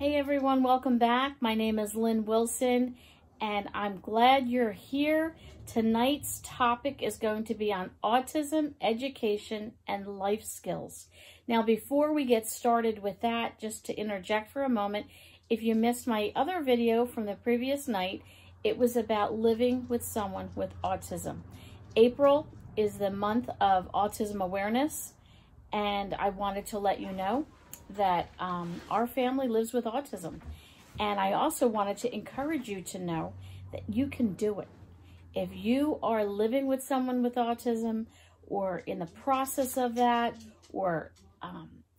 Hey everyone, welcome back. My name is Lynn Wilson and I'm glad you're here. Tonight's topic is going to be on autism, education, and life skills. Now before we get started with that, just to interject for a moment, if you missed my other video from the previous night, it was about living with someone with autism. April is the month of Autism Awareness, and I wanted to let you know that our family lives with autism. And I also wanted to encourage you to know that you can do it. If you are living with someone with autism or in the process of that, or,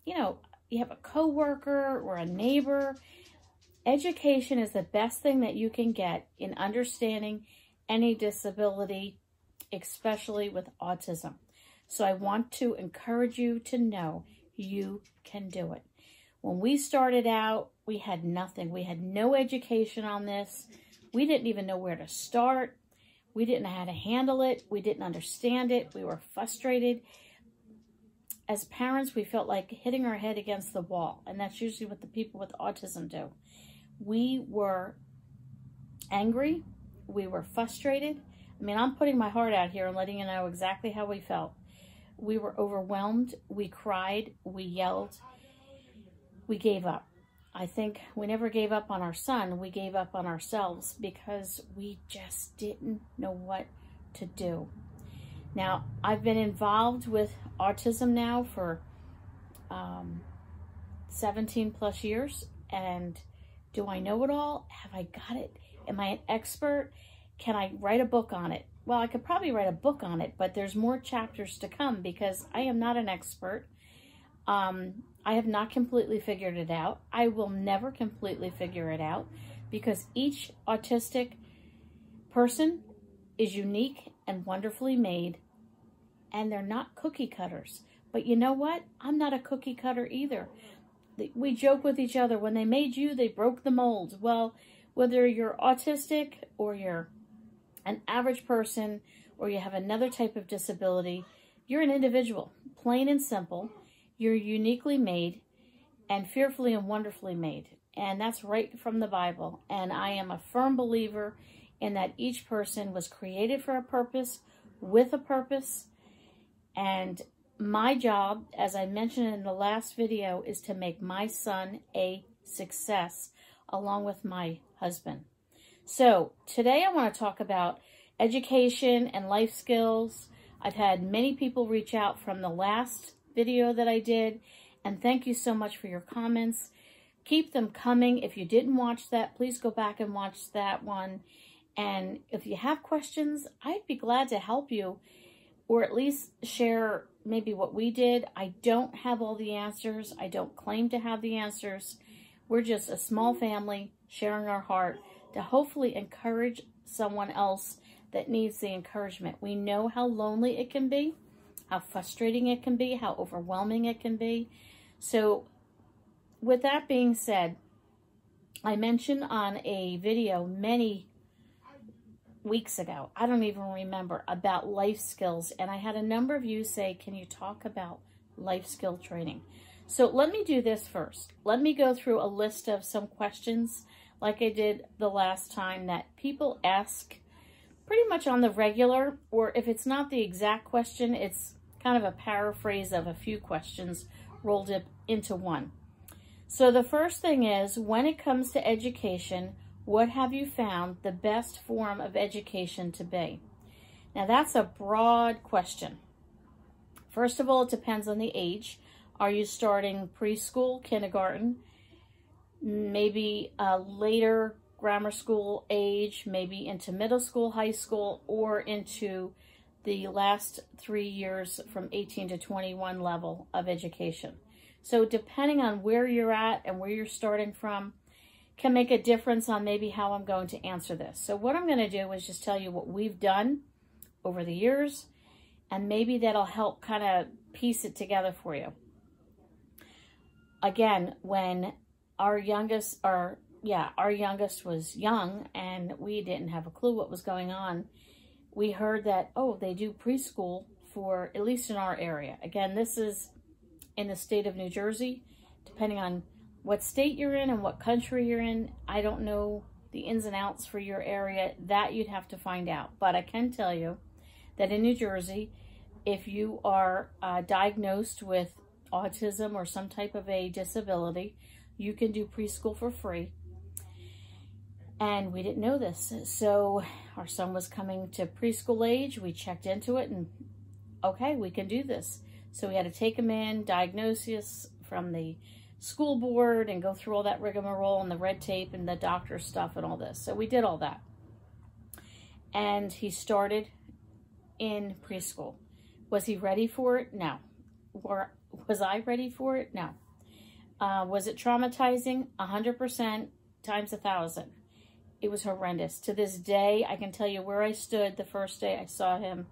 you have a coworker or a neighbor, education is the best thing that you can get in understanding any disability, especially with autism. So I want to encourage you to know you can do it. When we started out, we had nothing. We had no education on this. We didn't even know where to start. We didn't know how to handle it. We didn't understand it. We were frustrated. As parents, we felt like hitting our head against the wall, and that's usually what the people with autism do. We were angry. We were frustrated. I mean, I'm putting my heart out here and letting you know exactly how we felt. We were overwhelmed. We cried. We yelled. We gave up. I think we never gave up on our son. We gave up on ourselves because we just didn't know what to do. Now, I've been involved with autism now for 17 plus years. And do I know it all? Have I got it? Am I an expert? Can I write a book on it? Well, I could probably write a book on it, but there's more chapters to come because I am not an expert. I have not completely figured it out. I will never completely figure it out because each autistic person is unique and wonderfully made, and they're not cookie cutters. But you know what? I'm not a cookie cutter either. We joke with each other, when they made you, they broke the mold. Well, whether you're autistic or you're an average person or you have another type of disability, you're an individual, plain and simple. You're uniquely made and fearfully and wonderfully made. And that's right from the Bible. And I am a firm believer in that each person was created for a purpose, with a purpose. And my job, as I mentioned in the last video, is to make my son a success along with my husband. So today I want to talk about education and life skills. I've had many people reach out from the last video that I did, and thank you so much for your comments. Keep them coming. If you didn't watch that, please go back and watch that one. And if you have questions, I'd be glad to help you, or at least share maybe what we did. I don't have all the answers. I don't claim to have the answers. We're just a small family sharing our heart to hopefully encourage someone else that needs the encouragement. We know how lonely it can be, how frustrating it can be, how overwhelming it can be. So with that being said, I mentioned on a video many weeks ago, I don't even remember, about life skills. And I had a number of you say, can you talk about life skill training? So let me do this first. Let me go through a list of some questions like I did the last time that people ask pretty much on the regular, or if it's not the exact question, it's kind of a paraphrase of a few questions rolled up into one. So the first thing is, when it comes to education, what have you found the best form of education to be? Now that's a broad question. First of all, it depends on the age. Are you starting preschool, kindergarten, maybe later grammar school age, maybe into middle school, high school, or into the last 3 years from 18 to 21 level of education? So depending on where you're at and where you're starting from can make a difference on maybe how I'm going to answer this. So what I'm going to do is just tell you what we've done over the years, and maybe that'll help kind of piece it together for you. Again, when our youngest was young and we didn't have a clue what was going on, we heard that, oh, they do preschool for, at least in our area. Again, this is in the state of New Jersey, depending on what state you're in and what country you're in, I don't know the ins and outs for your area. That you'd have to find out. But I can tell you that in New Jersey, if you are diagnosed with autism or some type of a disability, you can do preschool for free. And we didn't know this. So our son was coming to preschool age. We checked into it and, okay, we can do this. So we had to take him in, diagnosis from the school board, and go through all that rigmarole and the red tape and the doctor stuff and all this. So we did all that. And he started in preschool. Was he ready for it? No. Was I ready for it? No. Was it traumatizing? 100% times 1,000. It was horrendous. To this day, I can tell you where I stood the first day I saw him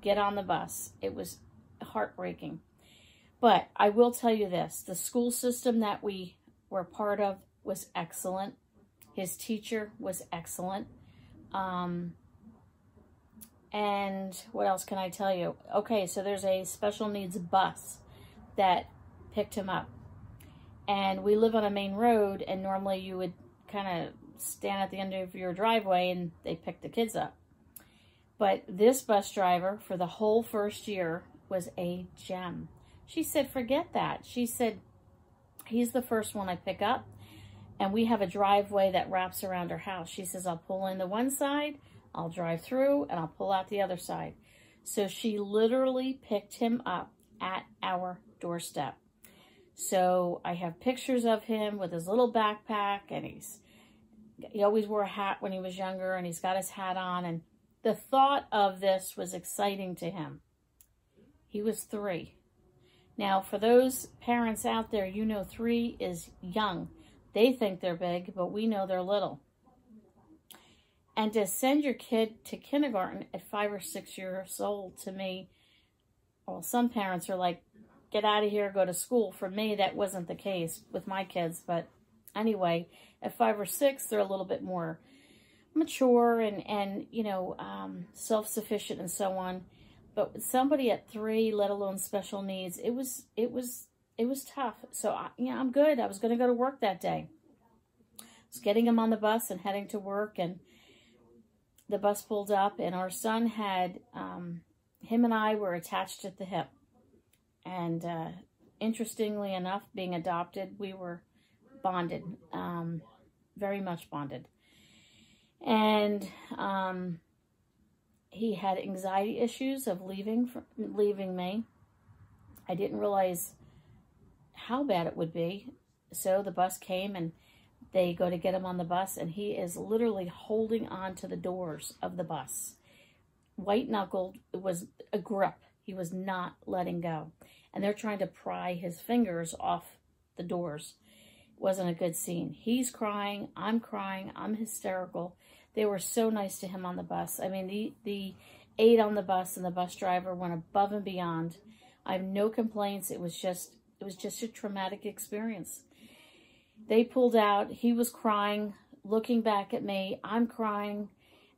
get on the bus. It was heartbreaking. But I will tell you this. The school system that we were part of was excellent. His teacher was excellent. And what else can I tell you? Okay, so there's a special needs bus that picked him up. And we live on a main road, and normally you would kind of stand at the end of your driveway and they pick the kids up. But this bus driver for the whole first year was a gem. She said, forget that. She said, he's the first one I pick up, and we have a driveway that wraps around her house. She says, I'll pull in the one side, I'll drive through, and I'll pull out the other side. So she literally picked him up at our doorstep. So I have pictures of him with his little backpack, and he always wore a hat when he was younger, and he's got his hat on, and the thought of this was exciting to him. He was 3. Now, for those parents out there, you know 3 is young. They think they're big, but we know they're little. And to send your kid to kindergarten at 5 or 6 years old, to me, well, some parents are like, get out of here, go to school. For me, that wasn't the case with my kids. But anyway, at 5 or 6, they're a little bit more mature and you know, self-sufficient and so on. But with somebody at 3, let alone special needs, it was tough. So I'm good. I was going to go to work that day. I was getting him on the bus and heading to work, and the bus pulled up, and our son had him and I were attached at the hip. And interestingly enough, being adopted, we were bonded, very much bonded. And he had anxiety issues of leaving me. I didn't realize how bad it would be. So the bus came, and they go to get him on the bus, and he is literally holding on to the doors of the bus. White-knuckled. It was a grip. He was not letting go. And they're trying to pry his fingers off the doors. It wasn't a good scene. He's crying. I'm hysterical. They were so nice to him on the bus. I mean, the aide on the bus and the bus driver went above and beyond. I have no complaints. It was just a traumatic experience. They pulled out. He was crying, looking back at me. I'm crying.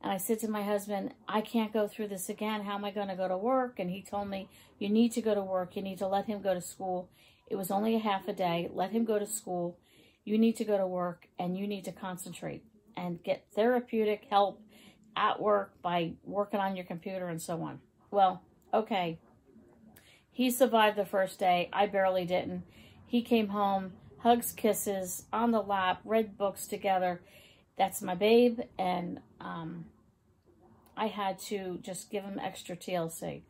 And I said to my husband, I can't go through this again. How am I going to go to work? And he told me, you need to go to work. You need to let him go to school. It was only a half a day. Let him go to school. You need to go to work, and you need to concentrate and get therapeutic help at work by working on your computer and so on. Well, okay. He survived the first day. I barely didn't. He came home, hugs, kisses, on the lap, read books together. That's my babe, and I had to just give him extra TLC.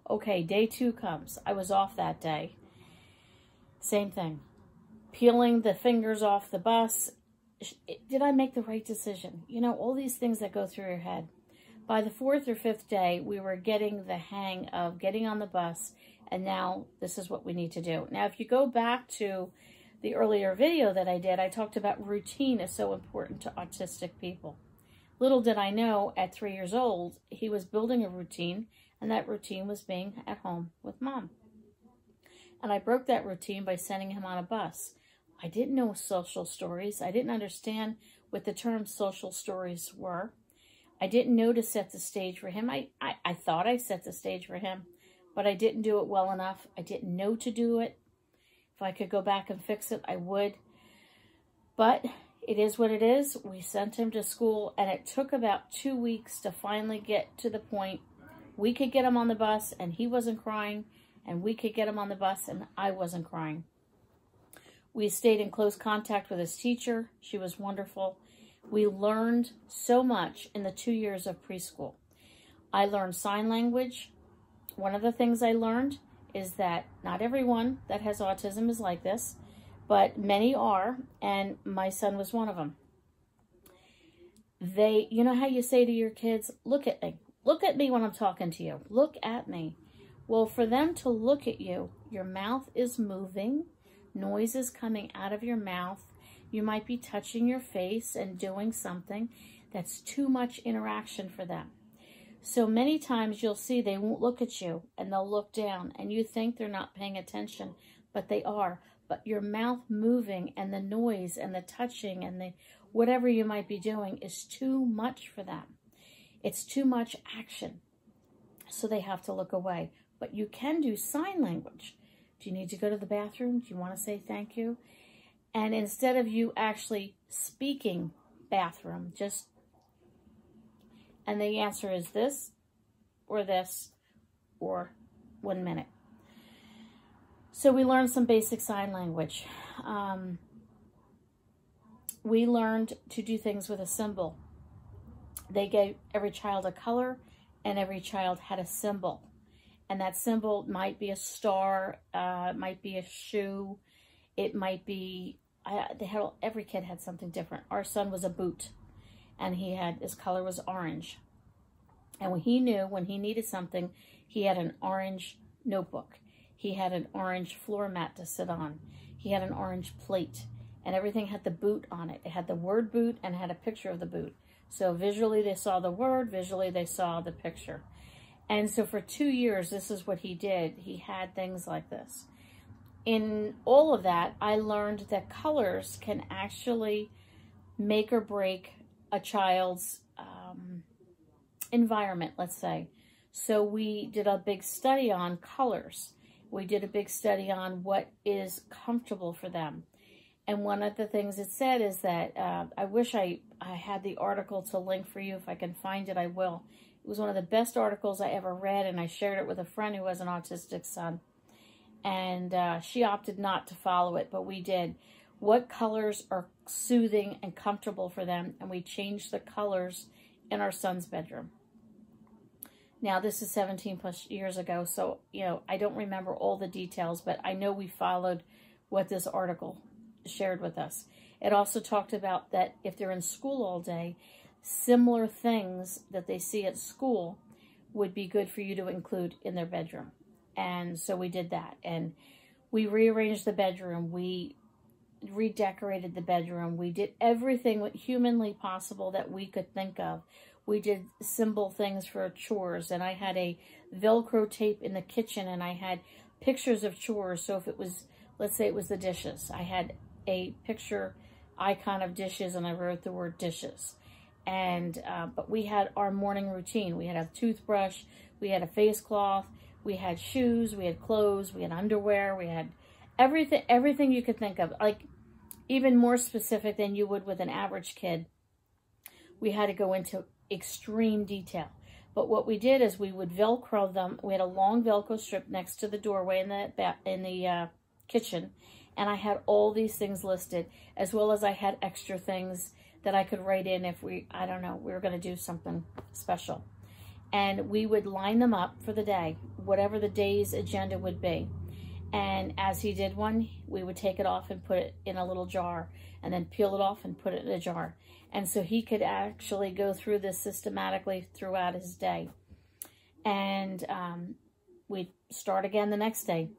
Okay, day 2 comes. I was off that day. Same thing. Peeling the fingers off the bus. Did I make the right decision? You know, all these things that go through your head. By the 4th or 5th day, we were getting the hang of getting on the bus, and now this is what we need to do. Now, if you go back to the earlier video that I did, I talked about routine is so important to autistic people. Little did I know, at 3 years old, he was building a routine, and that routine was being at home with Mom. And I broke that routine by sending him on a bus. I didn't know social stories. I didn't understand what the term social stories were. I didn't know to set the stage for him. I thought I set the stage for him, but I didn't do it well enough. I didn't know to do it. If I could go back and fix it, I would. But it is what it is. We sent him to school, and it took about 2 weeks to finally get to the point we could get him on the bus and he wasn't crying, and we could get him on the bus and I wasn't crying. We stayed in close contact with his teacher. She was wonderful. We learned so much in the 2 years of preschool. I learned sign language. One of the things I learned is that not everyone that has autism is like this, but many are, and my son was one of them. You know how you say to your kids, look at me. Look at me when I'm talking to you. Look at me. Well, for them to look at you, your mouth is moving. Noise is coming out of your mouth. You might be touching your face and doing something that's too much interaction for them. So many times you'll see they won't look at you and they'll look down and you think they're not paying attention, but they are. But your mouth moving and the noise and the touching and the whatever you might be doing is too much for them. It's too much action. So they have to look away. But you can do sign language. Do you need to go to the bathroom? Do you want to say thank you? And instead of you actually speaking bathroom, and the answer is this, or 1 minute. So we learned some basic sign language. We learned to do things with a symbol. They gave every child a color, and every child had a symbol. And that symbol might be a star, it might be a shoe, it might be, every kid had something different. Our son was a boot, and his color was orange. And when he knew when he needed something, he had an orange notebook. He had an orange floor mat to sit on. He had an orange plate, and everything had the boot on it. It had the word boot and it had a picture of the boot. So visually they saw the word, visually they saw the picture. And so for 2 years, this is what he did. He had things like this. In all of that, I learned that colors can actually make or break a child's environment, let's say. So we did a big study on colors. We did a big study on what is comfortable for them. And one of the things it said is that, I wish I had the article to link for you. If I can find it, I will. It was one of the best articles I ever read, and I shared it with a friend who has an autistic son. And she opted not to follow it, but we did. What colors are soothing and comfortable for them, and we changed the colors in our son's bedroom. Now, this is 17 plus years ago, so, I don't remember all the details, but I know we followed what this article shared with us. It also talked about that if they're in school all day, similar things that they see at school would be good for you to include in their bedroom. And so we did that. And we rearranged the bedroom. We redecorated the bedroom. We did everything humanly possible that we could think of. We did simple things for chores. And I had a Velcro tape in the kitchen, and I had pictures of chores. So if it was, let's say it was the dishes, I had a picture icon of dishes, and I wrote the word dishes. And but we had our morning routine. We had a toothbrush, we had a face cloth, we had shoes, we had clothes, we had underwear, we had everything you could think of, like even more specific than you would with an average kid. We had to go into extreme detail. But what we did is we would Velcro them. We had a long Velcro strip next to the doorway in the kitchen, and I had all these things listed, as well as I had extra things that I could write in if we were going to do something special. And we would line them up for the day, whatever the day's agenda would be. And as he did one, we would take it off and put it in a little jar, and then peel it off and put it in a jar. And so he could actually go through this systematically throughout his day. And we'd start again the next day,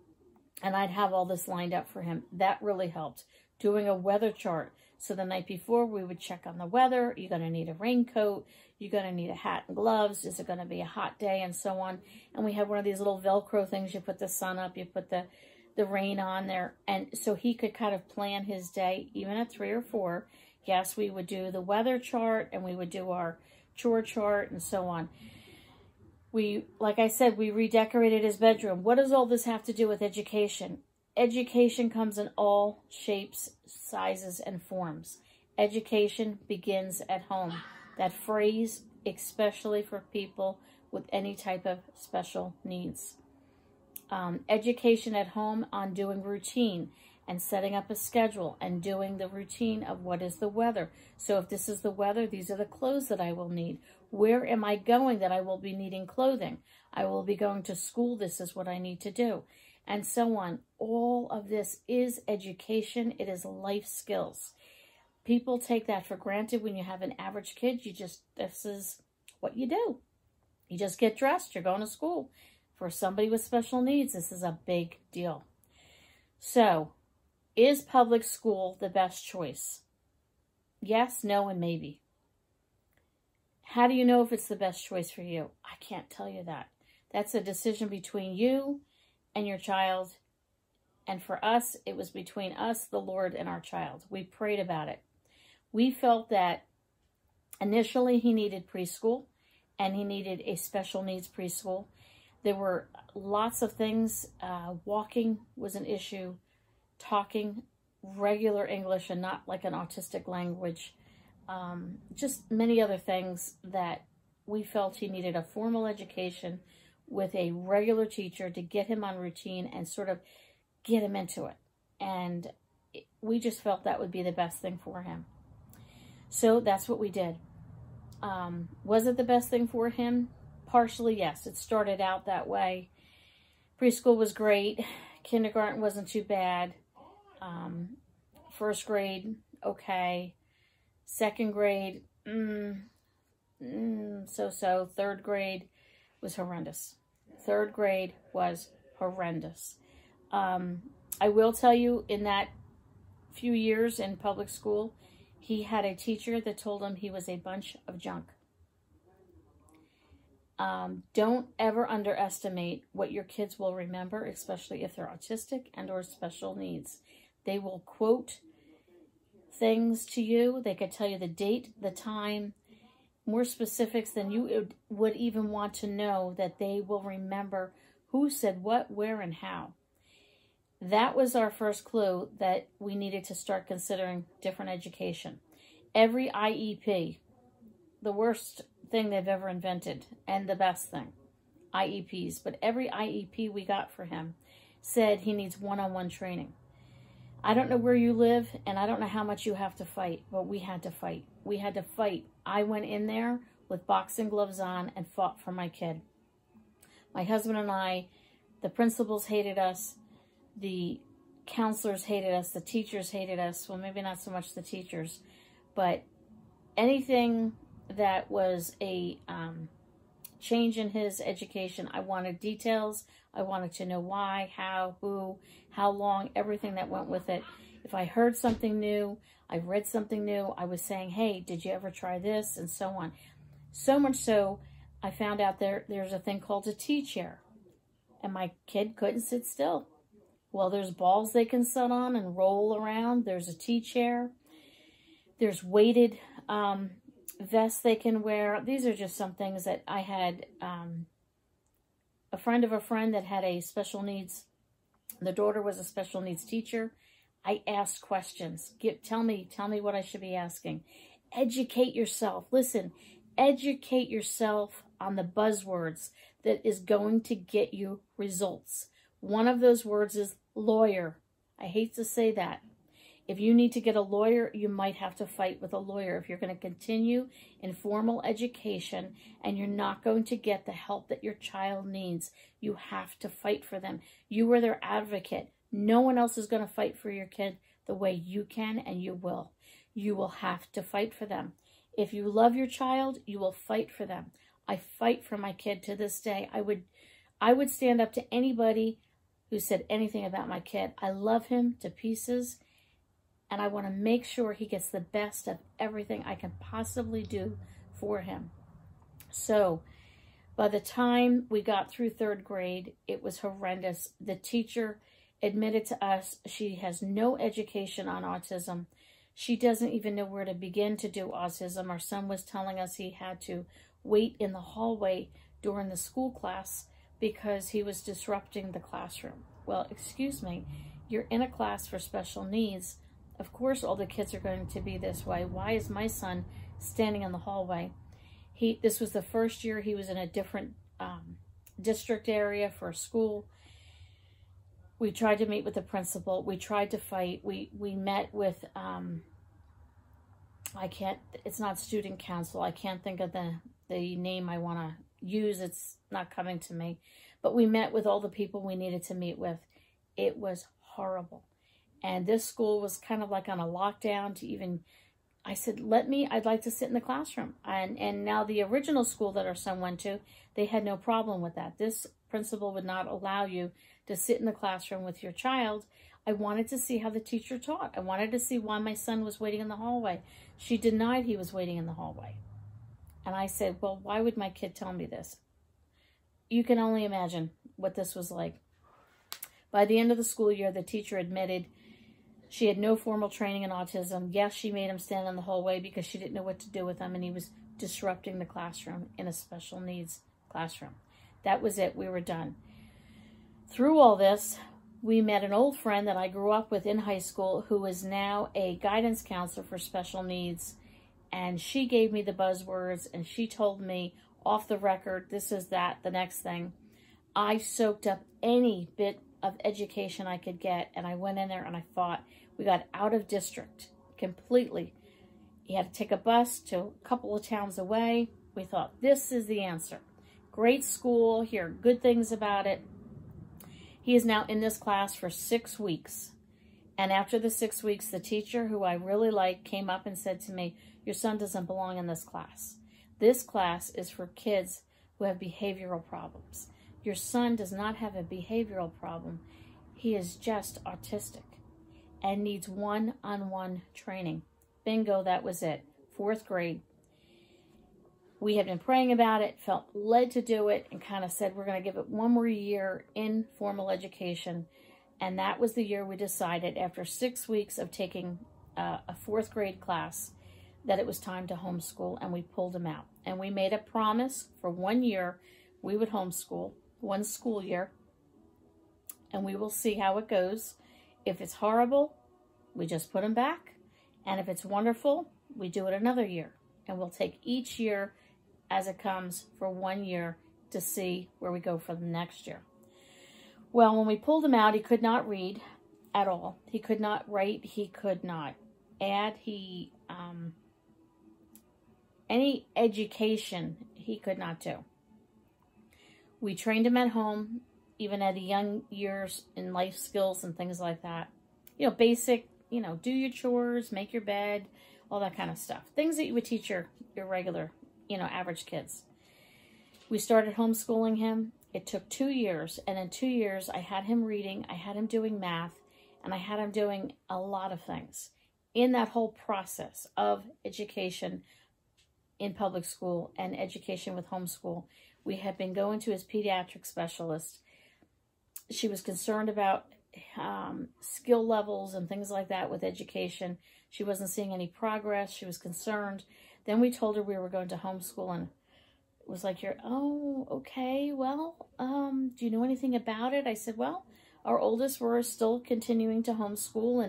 and I'd have all this lined up for him. That really helped. Doing a weather chart. So the night before, we would check on the weather. You're going to need a raincoat. You're going to need a hat and gloves. Is it going to be a hot day, and so on. And we had one of these little Velcro things. You put the sun up. You put the rain on there. And so he could kind of plan his day, even at 3 or 4. Yes, we would do the weather chart, and we would do our chore chart, and so on. Like I said, we redecorated his bedroom. What does all this have to do with education? education comes in all shapes, sizes, and forms. Education begins at home. That phrase, especially for people with any type of special needs. Education at home on doing routine and setting up a schedule and doing the routine of what is the weather. So if this is the weather, these are the clothes that I will need. Where am I going that I will be needing clothing? I will be going to school. This is what I need to do. And so on. All of this is education. It is life skills. People take that for granted when you have an average kid. This is what you do. You just get dressed. You're going to school. For somebody with special needs, this is a big deal. So, is public school the best choice? Yes, no, and maybe. How do you know if it's the best choice for you? I can't tell you that. That's a decision between you and your child. And for us, it was between us, the Lord, and our child. We prayed about it. We felt that initially he needed preschool and he needed a special needs preschool. There were lots of things. Walking was an issue. Talking regular English and not like an autistic language. Just many other things that we felt he needed a formal education with a regular teacher to get him on routine and sort of get him into it. And we just felt that would be the best thing for him. So that's what we did. Was it the best thing for him? Partially, yes. It started out that way. Preschool was great. Kindergarten wasn't too bad. First grade, okay. Second grade, so-so. Third grade was horrendous. Third grade was horrendous. I will tell you, in that few years in public school, he had a teacher that told him he was a bunch of junk. Don't ever underestimate what your kids will remember, especially if they're autistic and or special needs. They will quote things to you. They could tell you the date, the time, more specifics than you would even want to know, that they will remember who said what, where, and how. That was our first clue that we needed to start considering different education. Every IEP, the worst thing they've ever invented and the best thing, IEPs, but every IEP we got for him said he needs one-on-one training. I don't know where you live and I don't know how much you have to fight, but we had to fight. We had to fight. I went in there with boxing gloves on and fought for my kid. My husband and I, the principals hated us, the counselors hated us, the teachers hated us. Well, maybe not so much the teachers, but anything that was a change in his education, I wanted details. I wanted to know why, how, who, how long, everything that went with it. If I heard something new, I read something new, I was saying, hey, did you ever try this? And so on. So much so, I found out there's a thing called a T-chair. And my kid couldn't sit still. Well, there's balls they can sit on and roll around. There's a T-chair. There's weighted vests they can wear. These are just some things that I had a friend of a friend that had a special needs. The daughter was a special needs teacher. I asked questions. Tell me what I should be asking. Educate yourself. Listen, educate yourself on the buzzwords that is going to get you results. One of those words is lawyer. I hate to say that. If you need to get a lawyer, you might have to fight with a lawyer. If you're going to continue in formal education and you're not going to get the help that your child needs, you have to fight for them. You are their advocate. No one else is going to fight for your kid the way you can, and you will. You will have to fight for them. If you love your child, you will fight for them. I fight for my kid to this day. I would stand up to anybody who said anything about my kid. I love him to pieces. And I want to make sure he gets the best of everything I can possibly do for him. So by the time we got through third grade, it was horrendous. The teacher admitted to us she has no education on autism. She doesn't even know where to begin to do autism. Our son was telling us he had to wait in the hallway during the school class because he was disrupting the classroom. Well, excuse me. You're in a class for special needs. Of course, all the kids are going to be this way. Why is my son standing in the hallway? This was the first year he was in a different district area for a school. We tried to meet with the principal. We tried to fight. We met with, it's not student council. I can't think of the name I want to use. It's not coming to me. But we met with all the people we needed to meet with. It was horrible. And this school was kind of like on a lockdown to even, I said, I'd like to sit in the classroom. And now the original school that our son went to, they had no problem with that. This principal would not allow you to sit in the classroom with your child. I wanted to see how the teacher taught. I wanted to see why my son was waiting in the hallway. She denied he was waiting in the hallway. And I said, well, why would my kid tell me this? You can only imagine what this was like. By the end of the school year, the teacher admitted she had no formal training in autism. Yes, she made him stand in the hallway because she didn't know what to do with him, and he was disrupting the classroom in a special needs classroom. That was it. We were done. Through all this, we met an old friend that I grew up with in high school who is now a guidance counselor for special needs, and she gave me the buzzwords, and she told me off the record, this is that, the next thing. I soaked up any bit of education I could get, and I went in there and I fought. We got out of district completely. He had to take a bus to a couple of towns away. We thought, this is the answer. Great school, hear good things about it. He is now in this class for 6 weeks. And after the 6 weeks, the teacher, who I really like, came up and said to me, your son doesn't belong in this class. This class is for kids who have behavioral problems. Your son does not have a behavioral problem. He is just autistic and needs one-on-one training. Bingo, that was it. 4th grade. We had been praying about it, felt led to do it, and kind of said we're going to give it one more year in formal education. And that was the year we decided, after 6 weeks of taking a 4th grade class, that it was time to homeschool, and we pulled him out. And we made a promise for 1 year we would homeschool, 1 school year, and we will see how it goes. If it's horrible, we just put him back. And if it's wonderful, we do it another year. And we'll take each year as it comes for 1 year to see where we go for the next year. Well, when we pulled him out, he could not read at all. He could not write. He could not add. Any education he could not do. We trained him at home, even at young years, in life skills and things like that. Basic, do your chores, make your bed, all that kind of stuff. Things that you would teach your regular, average kids. We started homeschooling him. It took 2 years, and in 2 years, I had him reading, I had him doing math, and I had him doing a lot of things. In that whole process of education in public school and education with homeschool, we had been going to his pediatric specialist. She was concerned about skill levels and things like that with education. She wasn't seeing any progress. She was concerned. Then we told her we were going to homeschool, and it was like, oh, okay, well, do you know anything about it? I said, well, our oldest, we're still continuing to homeschool,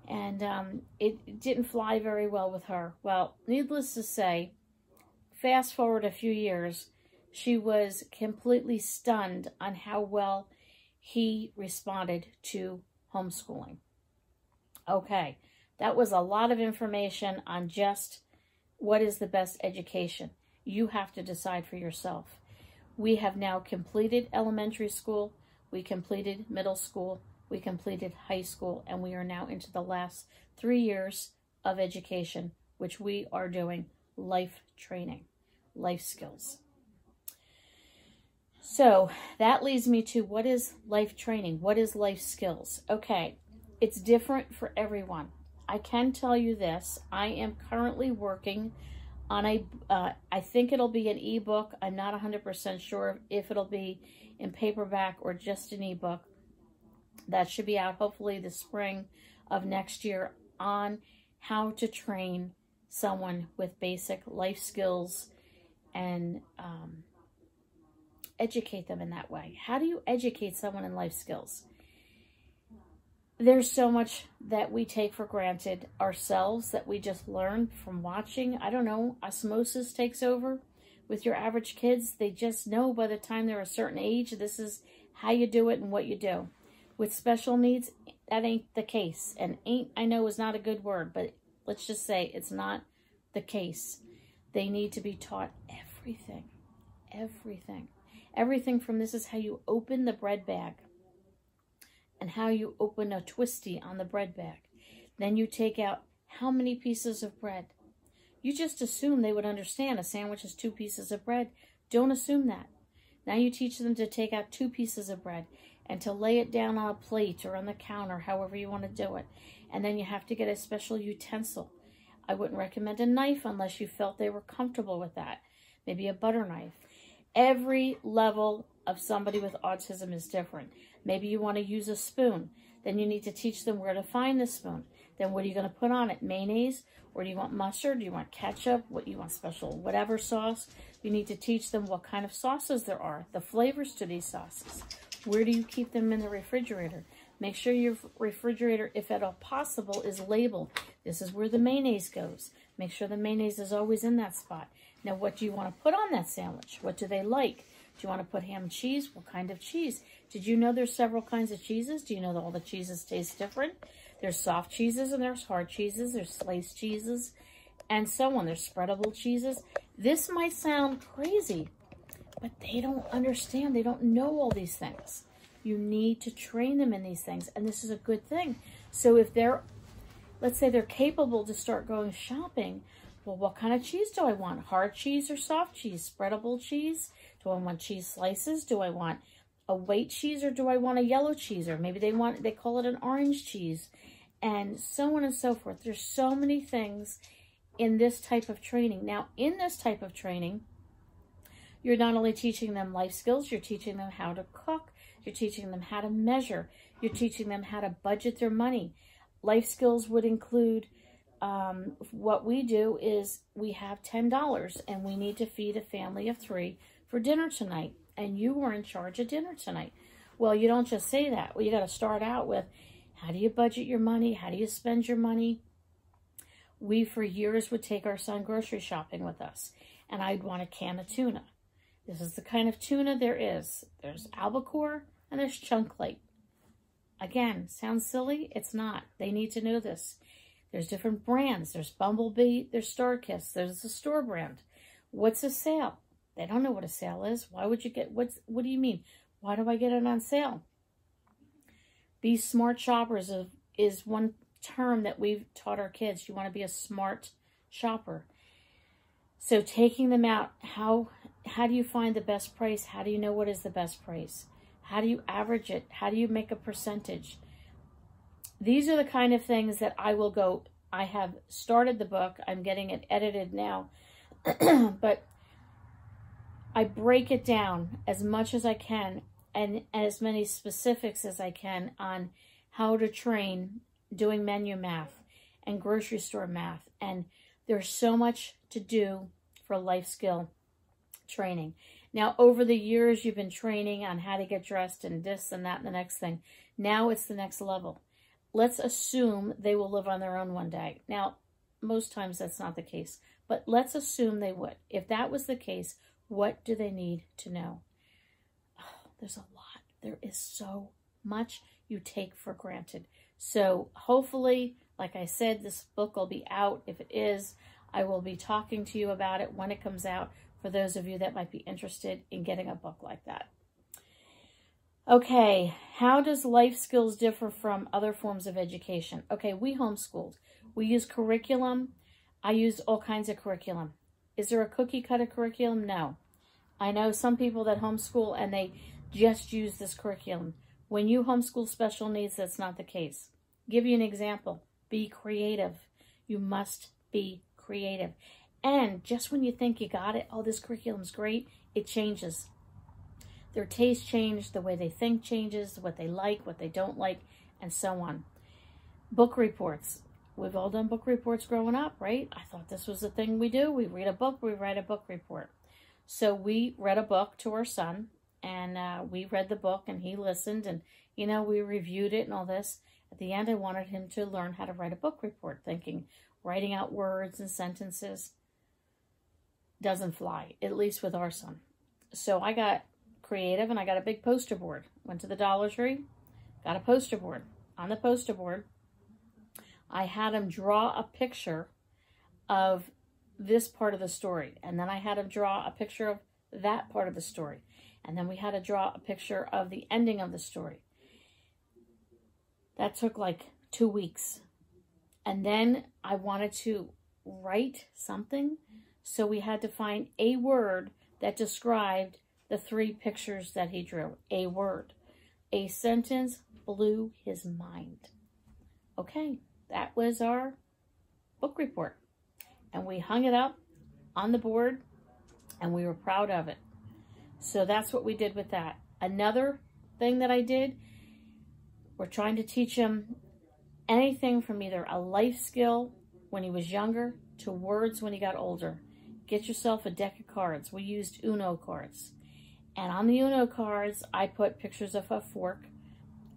and it didn't fly very well with her. Well, needless to say, fast forward a few years, she was completely stunned on how well he responded to homeschooling. Okay, that was a lot of information on just what is the best education. You have to decide for yourself. We have now completed elementary school, we completed middle school, we completed high school, and we are now into the last 3 years of education, which we are doing life training, life skills. So that leads me to, what is life training? What is life skills? Okay, it's different for everyone. I can tell you this. I am currently working on I think it'll be an ebook. I'm not 100% sure if it'll be in paperback or just an ebook. That should be out hopefully the spring of next year, on how to train someone with basic life skills and educate them in that way. How do you educate someone in life skills? There's so much that we take for granted ourselves that we just learn from watching. I don't know, osmosis takes over with your average kids. They just know by the time they're a certain age, this is how you do it and what you do. With special needs, that ain't the case. And ain't, I know, is not a good word, but let's just say it's not the case. They need to be taught everything. Everything. Everything from this is how you open the bread bag and how you open a twisty on the bread bag. Then you take out how many pieces of bread. You just assume they would understand a sandwich is 2 pieces of bread. Don't assume that. Now you teach them to take out 2 pieces of bread and to lay it down on a plate or on the counter, however you want to do it. And then you have to get a special utensil. I wouldn't recommend a knife unless you felt they were comfortable with that. Maybe a butter knife. Every level of somebody with autism is different. Maybe you want to use a spoon. Then you need to teach them where to find the spoon. Then what are you going to put on it? Mayonnaise? Or do you want mustard? Do you want ketchup? What you want, special whatever sauce? You need to teach them what kind of sauces there are, the flavors to these sauces. Where do you keep them in the refrigerator? Make sure your refrigerator, if at all possible, is labeled. This is where the mayonnaise goes. Make sure the mayonnaise is always in that spot. Now, what do you want to put on that sandwich? What do they like? Do you want to put ham and cheese? What kind of cheese? Did you know there's several kinds of cheeses? Do you know that all the cheeses taste different? There's soft cheeses and there's hard cheeses. There's sliced cheeses and so on. There's spreadable cheeses. This might sound crazy, but they don't understand. They don't know all these things. You need to train them in these things, and this is a good thing. So if they're, let's say they're capable to start going shopping, well, what kind of cheese do I want? Hard cheese or soft cheese? Spreadable cheese? Do I want cheese slices? Do I want a white cheese or do I want a yellow cheese? Or maybe they call it an orange cheese, and so on and so forth. There's so many things in this type of training. Now, in this type of training, you're not only teaching them life skills, you're teaching them how to cook, you're teaching them how to measure, you're teaching them how to budget their money. Life skills would include, what we do is we have $10 and we need to feed a family of 3 for dinner tonight. And you were in charge of dinner tonight. Well, you don't just say that. Well, you got to start out with, how do you budget your money? How do you spend your money? We, for years, would take our son grocery shopping with us. And I'd want a can of tuna. This is the kind of tuna there is. There's albacore and there's chunklite. Again, sounds silly? It's not. They need to know this. There's different brands. There's Bumblebee, there's Starkist, there's the store brand. What's a sale? They don't know what a sale is. Why would you get, what do you mean? Why do I get it on sale? Be smart shoppers is one term that we've taught our kids. You want to be a smart shopper. So taking them out, how do you find the best price? How do you know what is the best price? How do you average it? How do you make a percentage? These are the kind of things that I will go, I have started the book. I'm getting it edited now. But I break it down as much as I can and as many specifics as I can on how to train doing menu math and grocery store math. And there's so much to do for life skill training. Now, over the years, you've been training on how to get dressed and this and that and the next thing. Now it's the next level. Let's assume they will live on their own one day. Now, most times that's not the case, but let's assume they would. If that was the case, what do they need to know? Oh, there's a lot. There is so much you take for granted. So hopefully, like I said, this book will be out. If it is, I will be talking to you about it when it comes out for those of you that might be interested in getting a book like that. Okay, how does life skills differ from other forms of education? Okay, we homeschooled. We use curriculum. I use all kinds of curriculum. Is there a cookie cutter curriculum? No. I know some people that homeschool and they just use this curriculum. When you homeschool special needs, that's not the case. Give you an example. Be creative. You must be creative. And just when you think you got it, oh, this curriculum's great, it changes. Their taste changes, the way they think changes, what they like, what they don't like, and so on. Book reports. We've all done book reports growing up, right? I thought this was the thing we do. We read a book, we write a book report. So we read a book to our son, and we read the book, and he listened, and, you know, we reviewed it and all this. At the end, I wanted him to learn how to write a book report, thinking writing out words and sentences doesn't fly, at least with our son. So I got creative, and I got a big poster board. Went to the Dollar Tree, got a poster board. On the poster board, I had him draw a picture of this part of the story, and then I had him draw a picture of that part of the story, and then we had to draw a picture of the ending of the story. That took like 2 weeks. And then I wanted to write something, so we had to find a word that described the 3 pictures that he drew. A word. A sentence blew his mind. Okay, that was our book report. And we hung it up on the board, and we were proud of it. So that's what we did with that. Another thing that I did, we're trying to teach him anything from either a life skill when he was younger to words when he got older. Get yourself a deck of cards. We used Uno cards. And on the Uno cards, I put pictures of a fork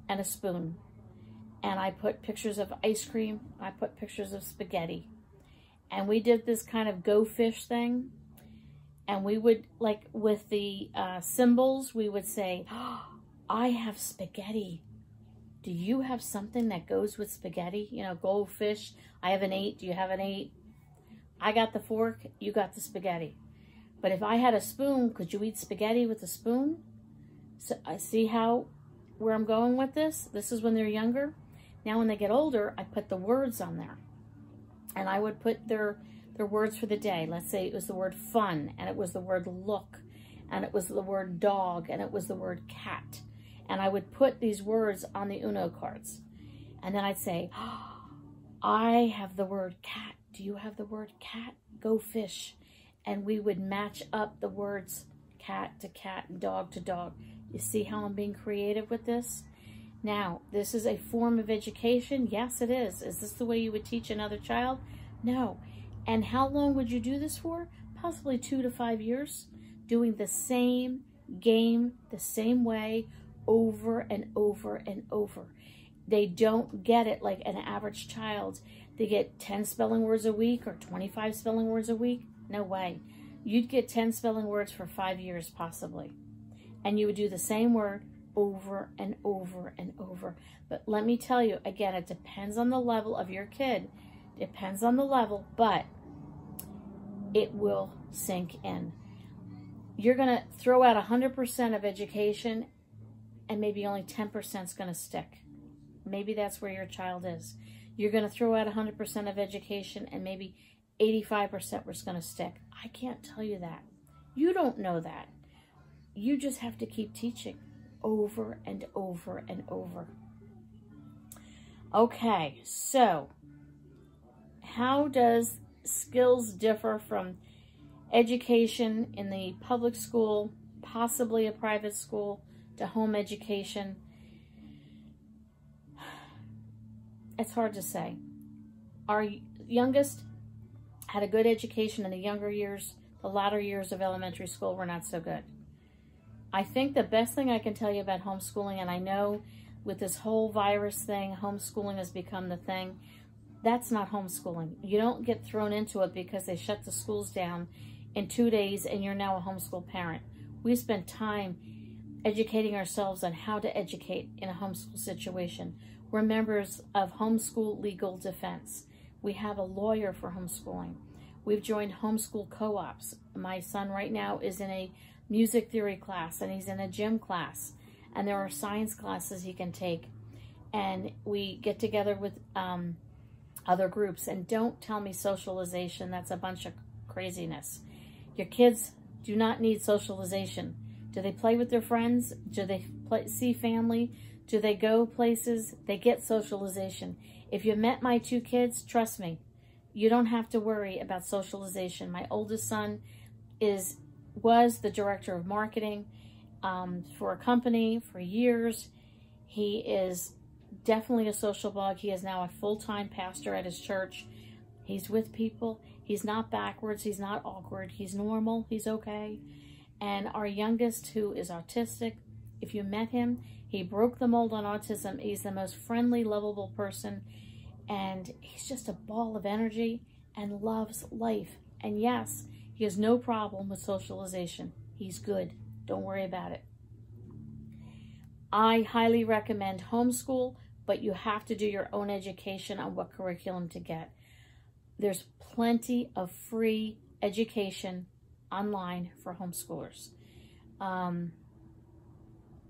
and a spoon. And I put pictures of ice cream. I put pictures of spaghetti. And we did this kind of go fish thing. And we would, like with the symbols, we would say, oh, I have spaghetti. Do you have something that goes with spaghetti? You know, go fish. I have an 8. Do you have an 8? I got the fork. You got the spaghetti. But if I had a spoon, could you eat spaghetti with a spoon? So I see where I'm going with this. This is when they're younger. Now when they get older, I put the words on there. And I would put their words for the day. Let's say it was the word fun, and it was the word look, and it was the word dog, and it was the word cat. And I would put these words on the Uno cards. And then I'd say, oh, I have the word cat. Do you have the word cat? Go fish. And we would match up the words cat to cat and dog to dog. You see how I'm being creative with this? Now, this is a form of education. Yes, it is. Is this the way you would teach another child? No. And how long would you do this for? Possibly 2 to 5 years. Doing the same game the same way over and over and over. They don't get it like an average child. They get 10 spelling words a week or 25 spelling words a week. No way. You'd get 10 spelling words for 5 years possibly. And you would do the same word over and over and over. But let me tell you, again, it depends on the level of your kid. Depends on the level, but it will sink in. You're going to throw out 100% of education, and maybe only 10% is going to stick. Maybe that's where your child is. You're going to throw out 100% of education, and maybe 85% was going to stick. I can't tell you that. You don't know that. You just have to keep teaching over and over and over. Okay, so how does skills differ from education in the public school, possibly a private school, to home education? It's hard to say. Our youngest had a good education in the younger years. The latter years of elementary school were not so good. I think the best thing I can tell you about homeschooling, and I know with this whole virus thing, homeschooling has become the thing. That's not homeschooling. You don't get thrown into it because they shut the schools down in 2 days and you're now a homeschool parent. We spent time educating ourselves on how to educate in a homeschool situation. We're members of Homeschool Legal Defense. We have a lawyer for homeschooling. We've joined homeschool co-ops. My son right now is in a music theory class, and he's in a gym class, and there are science classes he can take. And we get together with other groups. And don't tell me socialization. That's a bunch of craziness. Your kids do not need socialization. Do they play with their friends? Do they see family? Do they go places? They get socialization. If you met my 2 kids, trust me, you don't have to worry about socialization. My oldest son was the director of marketing for a company for years. He is definitely a social bug. He is now a full-time pastor at his church. He's with people. He's not backwards. He's not awkward. He's normal. He's okay. And our youngest, who is autistic, if you met him, he broke the mold on autism. He's the most friendly, lovable person. And he's just a ball of energy and loves life. And yes, he has no problem with socialization. He's good. Don't worry about it. I highly recommend homeschool, but you have to do your own education on what curriculum to get. There's plenty of free education online for homeschoolers.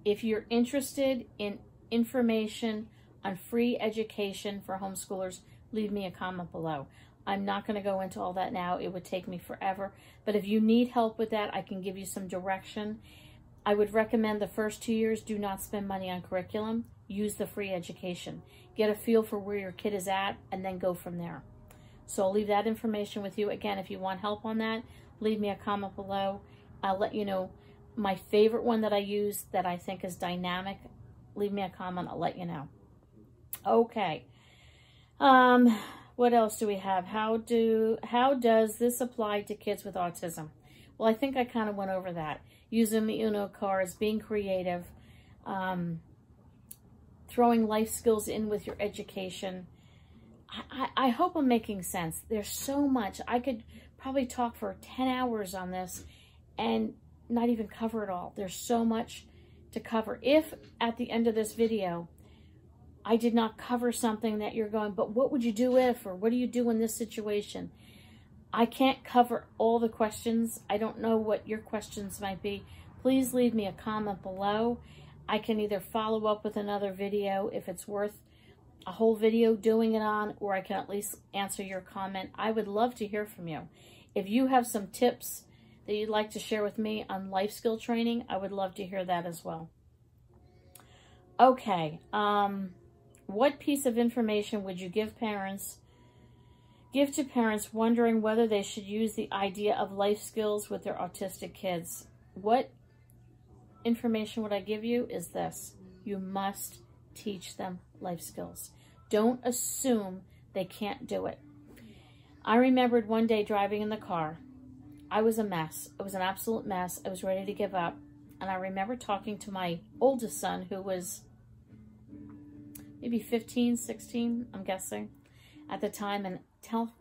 If you're interested in information on free education for homeschoolers, leave me a comment below. I'm not going to go into all that now. It would take me forever. But if you need help with that, I can give you some direction. I would recommend the first 2 years, do not spend money on curriculum. Use the free education. Get a feel for where your kid is at, and then go from there. So I'll leave that information with you. Again, if you want help on that, leave me a comment below. I'll let you know my favorite one that I use that I think is dynamic. Leave me a comment. I'll let you know. Okay. What else do we have? How does this apply to kids with autism? Well, I think I kind of went over that. Using the Uno cards, being creative, throwing life skills in with your education. I hope I'm making sense. There's so much. I could probably talk for 10 hours on this and not even cover it all. There's so much to cover. If at the end of this video, I did not cover something that you're going, but what would you do if, or what do you do in this situation? I can't cover all the questions. I don't know what your questions might be. Please leave me a comment below. I can either follow up with another video if it's worth a whole video doing it on, or I can at least answer your comment. I would love to hear from you. If you have some tips that you'd like to share with me on life skill training, I would love to hear that as well. Okay, what piece of information would you give to parents wondering whether they should use the idea of life skills with their autistic kids? What information would I give you is this: you must teach them life skills. Don't assume they can't do it. I remembered one day driving in the car. I was a mess. It was an absolute mess. I was ready to give up. And I remember talking to my oldest son, who was maybe 15, 16, I'm guessing, at the time, and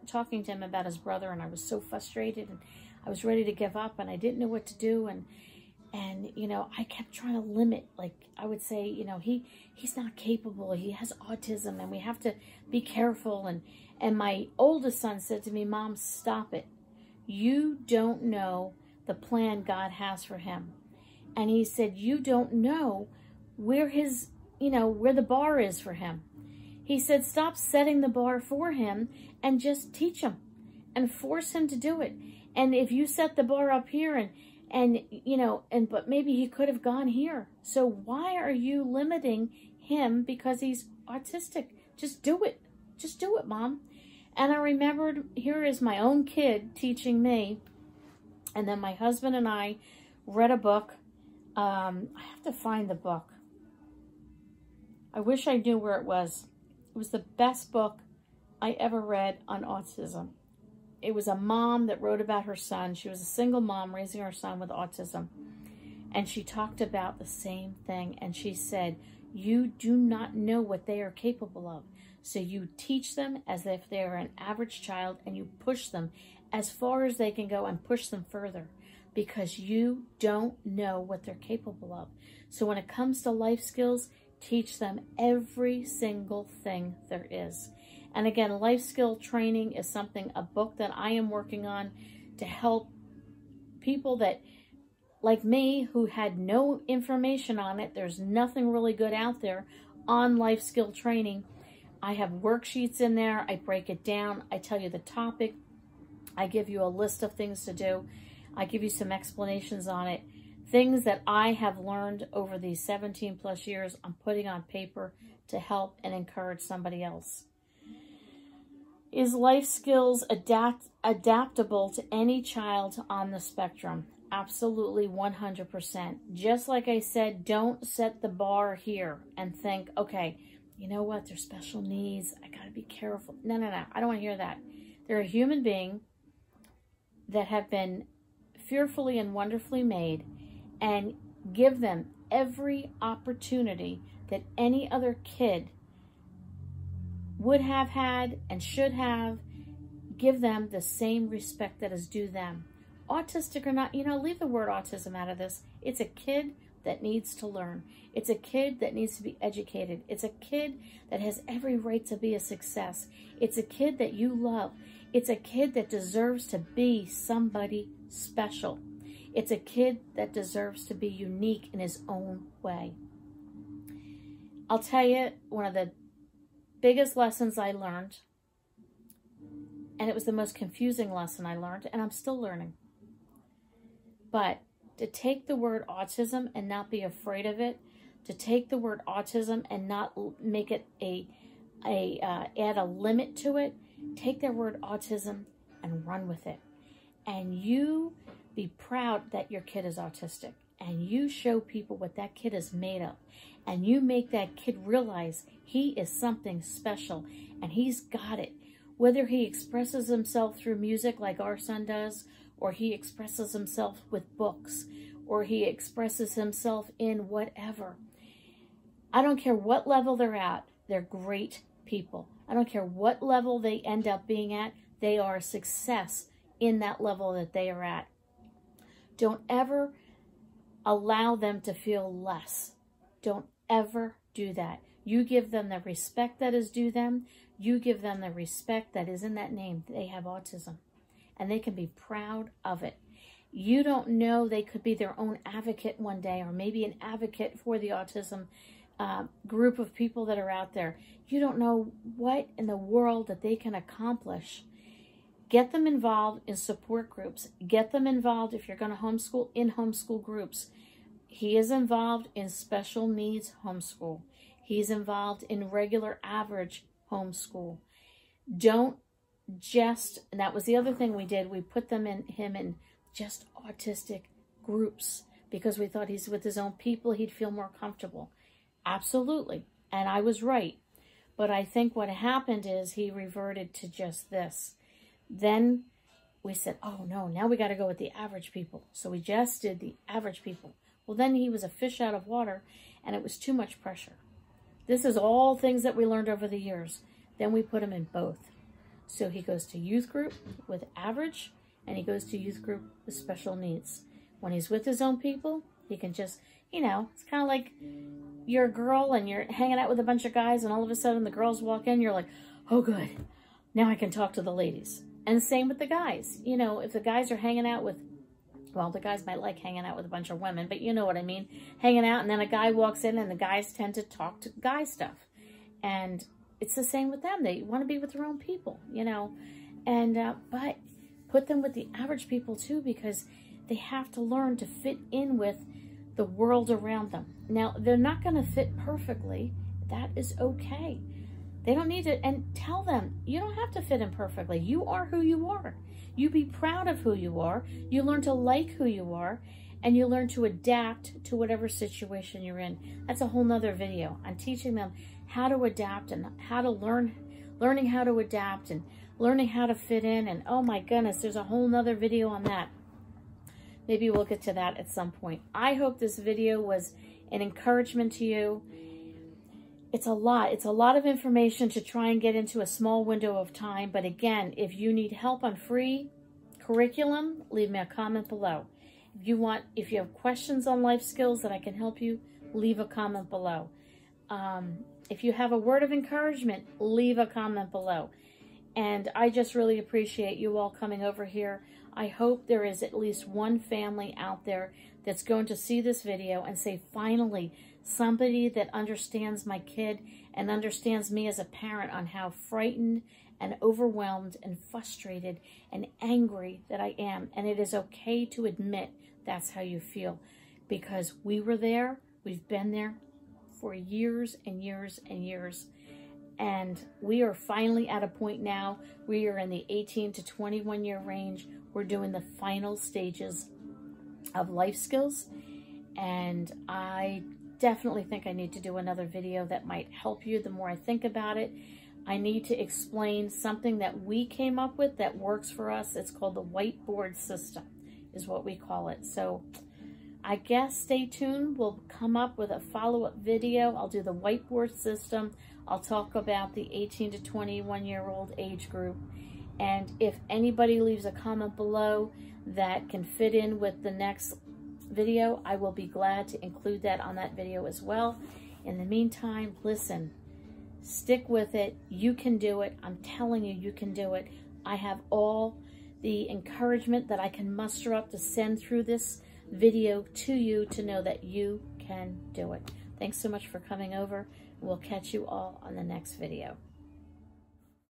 talking to him about his brother. And I was so frustrated, and I was ready to give up, and I didn't know what to do. And you know, I kept trying to limit, like I would say, you know, he's not capable. He has autism, and we have to be careful. And my oldest son said to me, "Mom, stop it. You don't know the plan God has for him." And he said, "You don't know where his, you know, where the bar is for him." He said, "Stop setting the bar for him and just teach him and force him to do it. And if you set the bar up here and you know, but maybe he could have gone here. So why are you limiting him because he's autistic? Just do it. Just do it, Mom." And I remembered, here is my own kid teaching me. And then my husband and I read a book. I have to find the book. I wish I knew where it was. It was the best book I ever read on autism. It was a mom that wrote about her son. She was a single mom raising her son with autism. And she talked about the same thing. And she said, you do not know what they are capable of. So you teach them as if they are an average child, and you push them as far as they can go and push them further, because you don't know what they're capable of. So when it comes to life skills, teach them every single thing there is. And again, life skill training is something, a book that I am working on to help people that, like me, who had no information on it. There's nothing really good out there on life skill training. I have worksheets in there. I break it down. I tell you the topic. I give you a list of things to do. I give you some explanations on it. Things that I have learned over these 17 plus years, I'm putting on paper to help and encourage somebody else. Is life skills adaptable to any child on the spectrum? Absolutely, 100%. Just like I said, don't set the bar here and think, okay, you know what, they're special needs, I gotta be careful. No, no, no, I don't want to hear that. They're a human being that have been fearfully and wonderfully made, and give them every opportunity that any other kid would have had and should have. Give them the same respect that is due them. Autistic or not, leave the word autism out of this. It's a kid that needs to learn. It's a kid that needs to be educated. It's a kid that has every right to be a success. It's a kid that you love. It's a kid that deserves to be somebody special. It's a kid that deserves to be unique in his own way. I'll tell you, one of the biggest lessons I learned, and it was the most confusing lesson I learned, and I'm still learning. But to take the word autism and not be afraid of it, to take the word autism and not make it add a limit to it, take that word autism and run with it. And you be proud that your kid is autistic, and you show people what that kid is made of, and you make that kid realize he is something special and he's got it. Whether he expresses himself through music like our son does, or he expresses himself with books, or he expresses himself in whatever. I don't care what level they're at, they're great people. I don't care what level they end up being at, they are a success in that level that they are at. Don't ever allow them to feel less. Don't ever do that. You give them the respect that is due them. You give them the respect that is in that name. They have autism, and they can be proud of it. You don't know, they could be their own advocate one day, or maybe an advocate for the autism group of people that are out there. You don't know what in the world that they can accomplish. Get them involved in support groups. Get them involved, if you're going to homeschool, in homeschool groups. He is involved in special needs homeschool. He's involved in regular average homeschool. Don't just, and that was the other thing we did, we put him in just autistic groups because we thought he's with his own people, he'd feel more comfortable. Absolutely. And I was right. But I think what happened is he reverted to just this. Then we said, oh no, now we got to go with the average people. So we just did the average people. Well, then he was a fish out of water, and it was too much pressure. This is all things that we learned over the years. Then we put him in both. So he goes to youth group with average, and he goes to youth group with special needs. When he's with his own people, he can just, it's kind of like you're a girl and you're hanging out with a bunch of guys, and all of a sudden the girls walk in, you're like, oh good, now I can talk to the ladies. And same with the guys. If the guys are hanging out with, well, the guys might like hanging out with a bunch of women, but you know what I mean. Hanging out, and then a guy walks in, and the guys tend to talk to guy stuff. And it's the same with them. They want to be with their own people, And, but put them with the average people too, because they have to learn to fit in with the world around them. Now, they're not going to fit perfectly. That is okay. They don't need to, and tell them, you don't have to fit in perfectly. You are who you are. You be proud of who you are. You learn to like who you are, and you learn to adapt to whatever situation you're in. That's a whole nother video on teaching them how to adapt and how to learning how to adapt and learning how to fit in. And oh my goodness, there's a whole nother video on that. Maybe we'll get to that at some point. I hope this video was an encouragement to you. It's a lot of information to try and get into a small window of time. But again, if you need help on free curriculum, leave me a comment below. If you have questions on life skills that I can help you, leave a comment below. If you have a word of encouragement, leave a comment below. And I just really appreciate you all coming over here. I hope there is at least one family out there that's going to see this video and say, finally, somebody that understands my kid and understands me as a parent on how frightened and overwhelmed and frustrated and angry that I am. And it is okay to admit that's how you feel, because we were there, we've been there for years and years and years. And we are finally at a point now, we are in the 18 to 21 year range. We're doing the final stages of life skills. And I definitely think I need to do another video that might help you the more I think about it. I need to explain something that we came up with that works for us. It's called the whiteboard system. is what we call it. So I guess stay tuned. We'll come up with a follow-up video. I'll do the whiteboard system. I'll talk about the 18 to 21-year-old age group. And if anybody leaves a comment below that can fit in with the next video, I will be glad to include that on that video as well. In the meantime, listen, stick with it. You can do it. I'm telling you, you can do it. I have all the encouragement that I can muster up to send through this video to you to know that you can do it. Thanks so much for coming over. We'll catch you all on the next video.